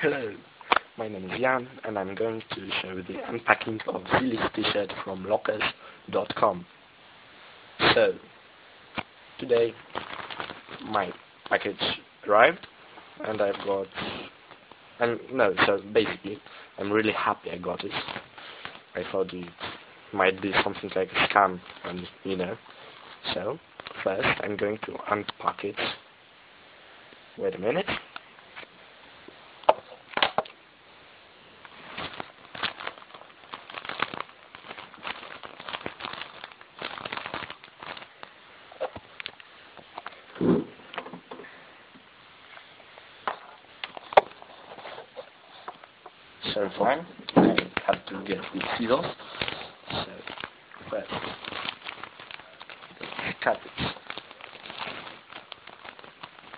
Hello, my name is Jan and I'm going to show the unpacking of this t-shirt from Lockerz.com. So, today my package arrived and I've got, so basically I'm really happy I got it. I thought it might be something like a scam and So, first I'm going to unpack it. Wait a minute. So fine, I have to get the scissors. So first, cut it.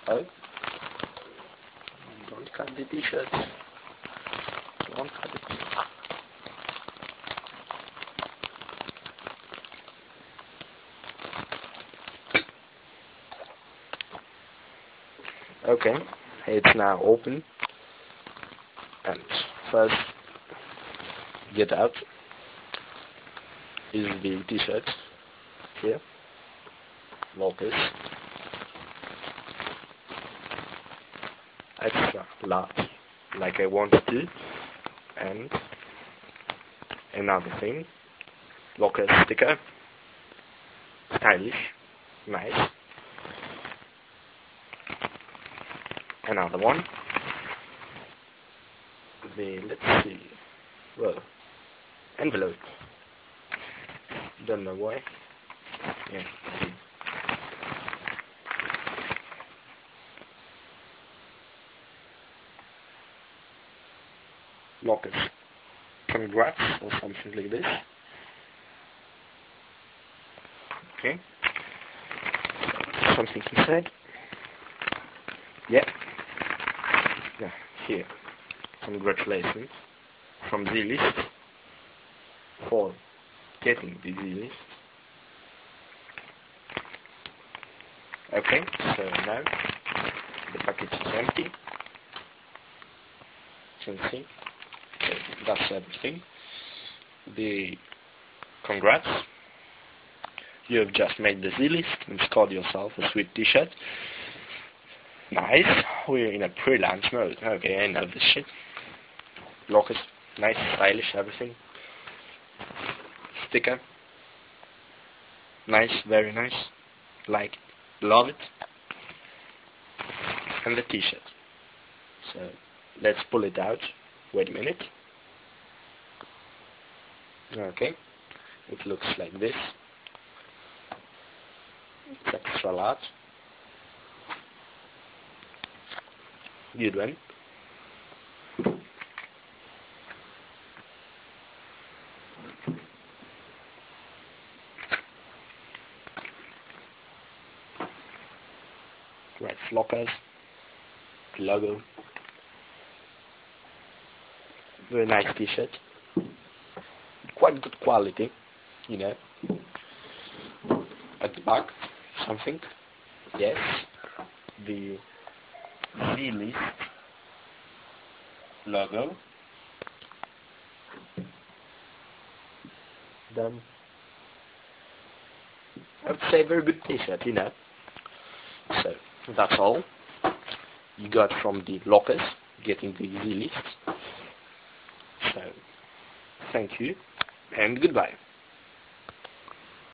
Oh, don't cut the t-shirt. Don't cut it. Okay, it's now open. And first, get out is the t-shirt here, Lockerz, extra large, like I wanted to, and another thing, Lockerz sticker, stylish, nice, another one. Let's see, well, envelope, don't know why, yeah, Lockerz, congrats, or something like this, okay, something inside, yeah, here. Congratulations from the list for getting the list. Okay, so now the package is empty. You can see, so that's everything. The congrats, you have just made the Z-list and scored yourself a sweet t-shirt. Nice, we're in a pre-launch mode. Okay, I know this shit. Lockerz, nice, stylish, everything. Sticker, nice, very nice. Like it, love it. And the t-shirt. So, let's pull it out. Wait a minute. Okay, it looks like this. It's extra large. Good one. Right, Lockerz, logo. Very nice t-shirt. Quite good quality, At the back, something. Yes, the Z-list logo. Then I would say very good t-shirt, So that's all you got from the Lockerz, getting the Z-list. So thank you and goodbye.